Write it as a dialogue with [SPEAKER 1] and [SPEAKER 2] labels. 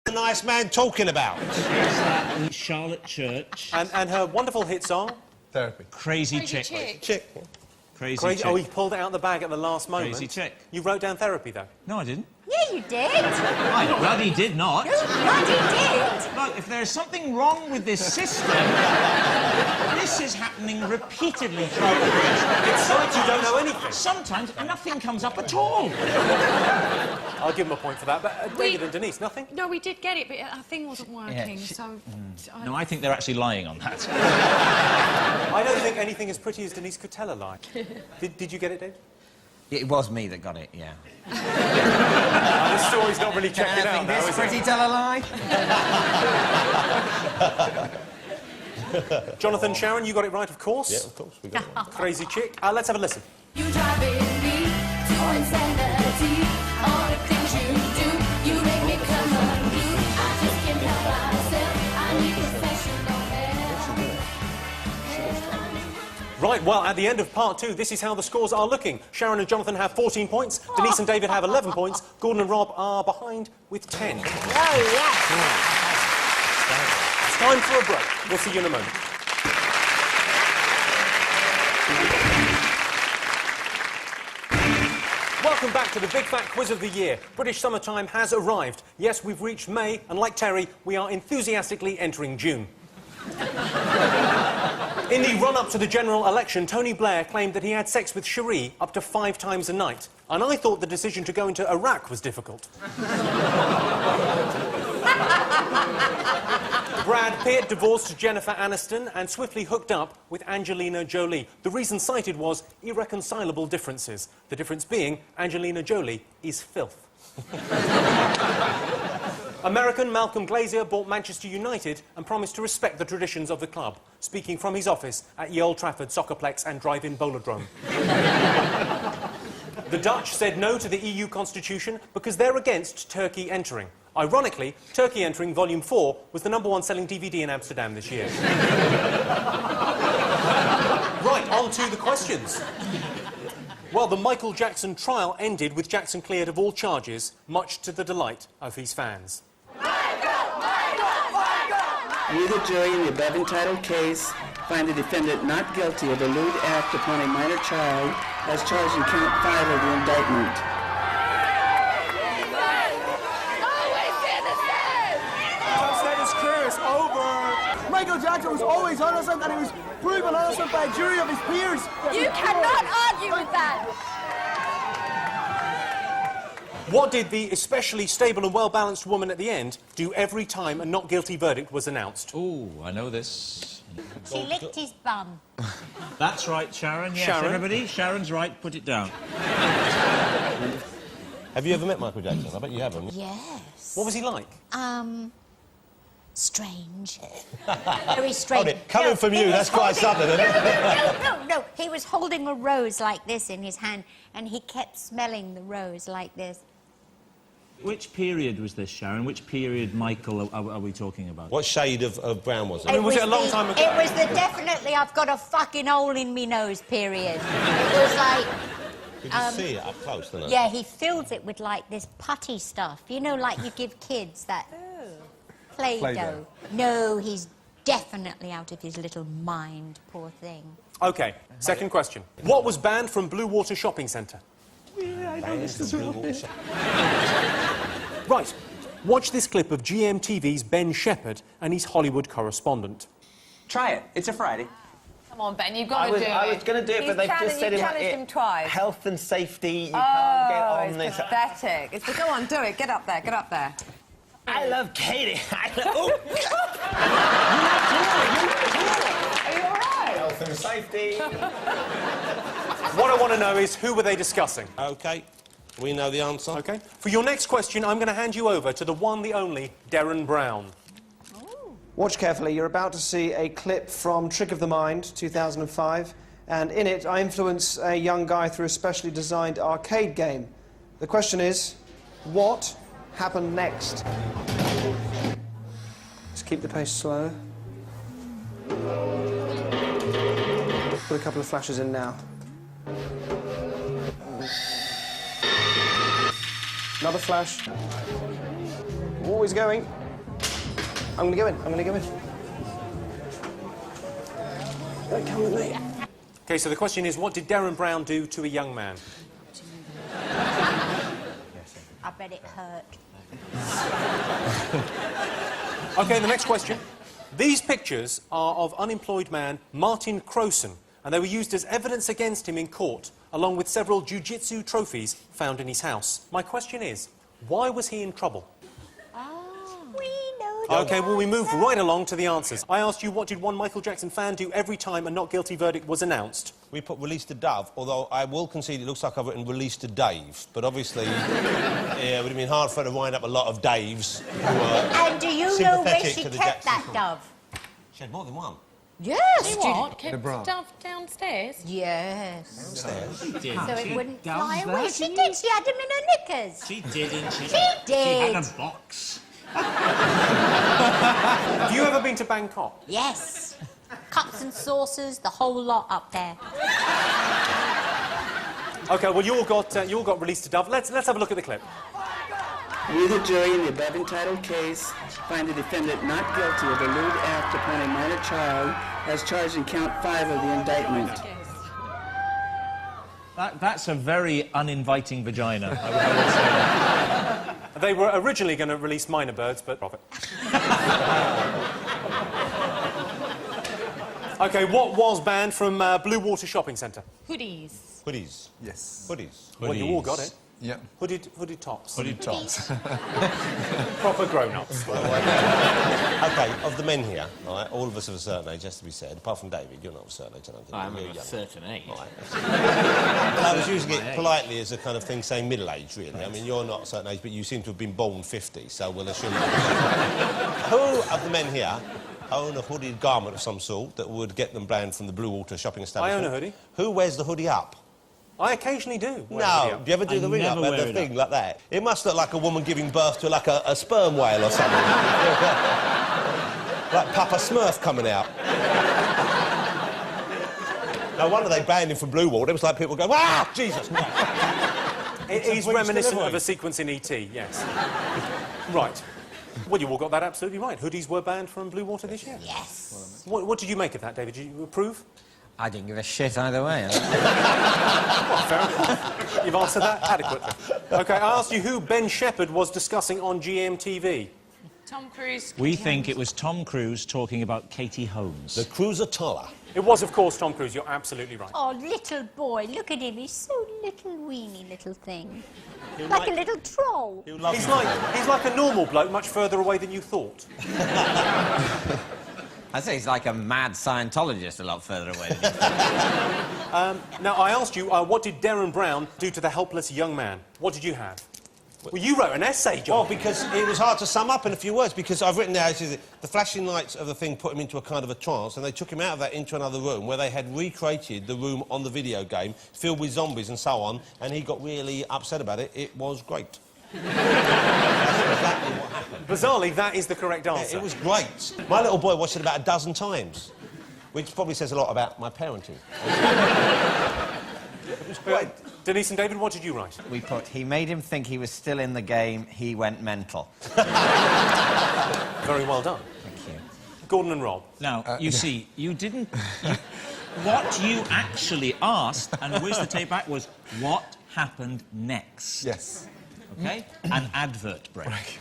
[SPEAKER 1] the nice man talking about?
[SPEAKER 2] Charlotte Church.
[SPEAKER 3] And her wonderful hit song?
[SPEAKER 1] Therapy.
[SPEAKER 2] Crazy Chick.
[SPEAKER 1] Chick.
[SPEAKER 2] Crazy Chick.
[SPEAKER 3] Oh, he pulled it out of the bag at the last moment.
[SPEAKER 2] Crazy Chick.
[SPEAKER 3] You wrote down Therapy, though?
[SPEAKER 2] No, I didn't.
[SPEAKER 4] Yeah, you did.
[SPEAKER 2] I bloody did not.
[SPEAKER 4] You bloody did.
[SPEAKER 2] Look, if there's something wrong with this system, this is happening repeatedly throughout the quiz.
[SPEAKER 3] It's like you don't know anything.
[SPEAKER 2] Sometimes nothing comes up at all.
[SPEAKER 3] I'll give him a point for that, but David and Denise, nothing?
[SPEAKER 5] No, we did get it, but our thing wasn't working, so...
[SPEAKER 2] No, I think they're actually lying on that.
[SPEAKER 3] I don't think anything as pretty as Denise could tell a lie. Did you get it, Dave?
[SPEAKER 6] It was me that got it, yeah.
[SPEAKER 3] This story's not really checking out now,
[SPEAKER 6] this
[SPEAKER 3] is
[SPEAKER 6] pretty tell a lie?
[SPEAKER 3] it? Jonathan, Sharon, you got it right, of course.
[SPEAKER 1] Yeah, of course, we got it.
[SPEAKER 3] Crazy Chick. Let's have a listen.
[SPEAKER 7] You driving me to insanity. All the things you do, you make me come unglued. I just can't help myself. I need professional help.
[SPEAKER 3] Right, well, at the end of part 2, this is how the scores are looking. Sharon and Jonathan have 14 points. Denise and David have 11 points. Gordon and Rob are behind with 10.
[SPEAKER 4] Oh, yeah.
[SPEAKER 3] It's time for a break. We'll see you in a moment. Welcome back to the Big Fat Quiz of the Year. British summertime has arrived. Yes, we've reached May, and like Terry, we are enthusiastically entering June. In the run-up to the general election, Tony Blair claimed that he had sex with Cherie up to 5 times a night. And I thought the decision to go into Iraq was difficult. Brad Pitt divorced Jennifer Aniston and swiftly hooked up with Angelina Jolie. The reason cited was irreconcilable differences. The difference being Angelina Jolie is filth. American Malcolm Glazer bought Manchester United and promised to respect the traditions of the club, speaking from his office at the Old Trafford Soccerplex and Drive-In Bowlerdrome. The Dutch said no to the EU constitution because they're against Turkey entering. Ironically, Turkey entering Volume 4 was the #1 selling DVD in Amsterdam this year. Right, on to the questions. Well, the Michael Jackson trial ended with Jackson cleared of all charges, much to the delight of his fans.
[SPEAKER 8] You, the jury, in the above entitled case, find the defendant not guilty of a lewd act upon a minor child as charged in count 5 of the indictment.
[SPEAKER 9] Status quo is over. Michael Jackson was always innocent, and he was proven innocent by a jury of his peers.
[SPEAKER 4] You cannot argue with that.
[SPEAKER 3] What did the especially stable and well-balanced woman at the end do every time a not guilty verdict was announced?
[SPEAKER 2] Ooh, I know this.
[SPEAKER 4] She licked his bum.
[SPEAKER 2] That's right, Sharon. Yes,
[SPEAKER 3] Sharon?
[SPEAKER 2] everybody. Sharon's right. Put it down.
[SPEAKER 1] Have you ever met Michael Jackson? I bet you haven't.
[SPEAKER 4] Yes.
[SPEAKER 3] What was he like?
[SPEAKER 4] Strange. Very strange.
[SPEAKER 1] Coming from you, that's quite something, isn't it?
[SPEAKER 4] No. He was holding a rose like this in his hand, and he kept smelling the rose like this.
[SPEAKER 2] Which period was this, Sharon? Which period, Michael, are we talking about?
[SPEAKER 1] What shade of brown was it?
[SPEAKER 3] I mean, was it a long time ago?
[SPEAKER 4] It was the definitely I've got a fucking hole in me nose period. It was like...
[SPEAKER 1] Did you see it up close, didn't it?
[SPEAKER 4] Yeah, he fills it with, like, this putty stuff. You know, like you give kids that... Play-Doh. No, he's definitely out of his little mind, poor thing.
[SPEAKER 3] OK, second question. What was banned from Blue Water Shopping Centre?
[SPEAKER 2] Yeah, I know this as well.
[SPEAKER 3] Right, watch this clip of GMTV's Ben Shepherd and his Hollywood correspondent.
[SPEAKER 10] Try it. It's a Friday.
[SPEAKER 5] Come on, Ben, you've got to do it.
[SPEAKER 10] I was going to do it, but they've just said
[SPEAKER 5] challenged him twice.
[SPEAKER 10] health and safety, you can't get on
[SPEAKER 5] it's
[SPEAKER 10] this.
[SPEAKER 5] pathetic. Go on, do it. Get up there, get up there.
[SPEAKER 10] I love Katie. I love...
[SPEAKER 5] Are you all right?
[SPEAKER 10] Health and safety.
[SPEAKER 3] What I want to know is, who were they discussing?
[SPEAKER 1] OK, we know the answer.
[SPEAKER 3] OK. For your next question, I'm going to hand you over to the one, the only, Derren Brown.
[SPEAKER 9] Watch carefully. You're about to see a clip from Trick of the Mind, 2005, and in it, I influence a young guy through a specially designed arcade game. The question is, what happened next? Just keep the pace slow. Put a couple of flashes in now. Another flash. Oh, always going. I'm going to go in. I'm going to go in. Don't come with me.
[SPEAKER 3] OK, so the question is, what did Darren Brown do to a young man?
[SPEAKER 4] I bet it hurt.
[SPEAKER 3] OK, the next question. These pictures are of unemployed man Martin Crowson, and they were used as evidence against him in court, along with several jiu-jitsu trophies found in his house. My question is, why was he in trouble?
[SPEAKER 4] We know the
[SPEAKER 3] OK, well, we move
[SPEAKER 4] answer.
[SPEAKER 3] right along to the answers. I asked you, what did one Michael Jackson fan do every time a not guilty verdict was announced?
[SPEAKER 1] We put release to Dove, although I will concede it looks like I've written release to Dave. But obviously, yeah, it would have been hard for her to wind up a lot of Daves who were
[SPEAKER 4] And do you know where
[SPEAKER 1] sympathetic
[SPEAKER 4] she
[SPEAKER 1] to the
[SPEAKER 4] kept
[SPEAKER 1] Jackson
[SPEAKER 4] that
[SPEAKER 1] cause.
[SPEAKER 4] dove?
[SPEAKER 1] She had more than one.
[SPEAKER 4] Yes.
[SPEAKER 5] What? Kept stuff downstairs?
[SPEAKER 4] Yes.
[SPEAKER 1] Downstairs.
[SPEAKER 11] She did.
[SPEAKER 4] So
[SPEAKER 11] She
[SPEAKER 4] it wouldn't
[SPEAKER 11] does
[SPEAKER 4] fly
[SPEAKER 11] that?
[SPEAKER 4] away. She did. She had them in her knickers.
[SPEAKER 11] She didn't. She
[SPEAKER 4] did.
[SPEAKER 11] She had a box.
[SPEAKER 3] Have you ever been to Bangkok?
[SPEAKER 4] Yes. Cups and saucers, the whole lot up there.
[SPEAKER 3] OK, well, you all got released to Dove. Let's have a look at the clip.
[SPEAKER 8] We, the jury, in the above entitled case, find the defendant not guilty of a lewd act upon a minor child as charged in count 5 of the indictment.
[SPEAKER 11] That's a very uninviting vagina. I would say that.
[SPEAKER 3] They were originally going to release minor birds, but profit. OK, what was banned from Blue Water Shopping Centre?
[SPEAKER 5] Hoodies.
[SPEAKER 1] Hoodies.
[SPEAKER 12] Yes.
[SPEAKER 1] Hoodies.
[SPEAKER 3] Well, you all got it.
[SPEAKER 12] Yeah.
[SPEAKER 3] Hooded tops.
[SPEAKER 12] Hooded tops.
[SPEAKER 3] Proper grown-ups.
[SPEAKER 1] OK, of the men here, all right, all of us of a certain age, has to be said, apart from David. You're not of a certain age, I don't think.
[SPEAKER 11] I'm
[SPEAKER 1] You're
[SPEAKER 11] of a
[SPEAKER 1] young.
[SPEAKER 11] certain age.
[SPEAKER 1] Right. Well, I was using it politely as a kind of thing saying middle age, really. I mean, you're not a certain age, but you seem to have been born 50, so we'll assume... Who of the men here own a hooded garment of some sort that would get them banned from the Blue Water shopping establishment?
[SPEAKER 3] I own a hoodie.
[SPEAKER 1] Who wears the hoodie up?
[SPEAKER 3] I occaily do.
[SPEAKER 1] No, do you ever do the ring up,
[SPEAKER 11] never
[SPEAKER 1] the
[SPEAKER 11] wear it
[SPEAKER 1] thing like that? It must look like a woman giving birth to, like, a sperm whale or something. Like Papa Smurf coming out. No wonder they banned him from Blue Water. It was like people going, ah, Jesus Christ.
[SPEAKER 3] It is reminiscent of a sequence in E.T., yes. Right. Well, you all got that absolutely right. Hoodies were banned from Blue Water this year.
[SPEAKER 4] Yes.
[SPEAKER 3] What did you make of that, David? Did you approve?
[SPEAKER 6] I didn't give a shit either way.
[SPEAKER 3] Well, fair enough. You've answered that adequately. OK, I asked you who Ben Shepherd was discussing on GMTV.
[SPEAKER 5] Tom Cruise.
[SPEAKER 11] We think it was Tom Cruise talking about Katie Holmes.
[SPEAKER 1] The Cruiser Toller.
[SPEAKER 3] It was, of course, Tom Cruise. You're absolutely right.
[SPEAKER 4] Oh, little boy, look at him. He's so little, weeny little thing. Like a little troll.
[SPEAKER 3] He's like a normal bloke, much further away than you thought.
[SPEAKER 6] I'd say he's like a mad Scientologist a lot further away than you.
[SPEAKER 3] Now, I asked you, what did Darren Brown do to the helpless young man? What did you have? Well, you wrote an essay, John.
[SPEAKER 1] Well, because it was hard to sum up in a few words, because I've written there, the flashing lights of the thing put him into a kind of a trance, and they took him out of that into another room where they had recreated the room on the video game, filled with zombies and so on, and he got really upset about it. It was great. That's exactly what happened.
[SPEAKER 3] Bizarrely, that is the correct answer.
[SPEAKER 1] Yeah, it was great. My little boy watched it about a dozen times, which probably says a lot about my parenting. It was great.
[SPEAKER 3] Denise and David, what did you write?
[SPEAKER 6] We put, he made him think he was still in the game, he went mental.
[SPEAKER 3] Very well done.
[SPEAKER 6] Thank you.
[SPEAKER 3] Gordon and Rob.
[SPEAKER 11] Now, you see, you didn't... what you actually asked, and where's the tape back, was what happened next?
[SPEAKER 12] Yes.
[SPEAKER 11] OK? An advert break.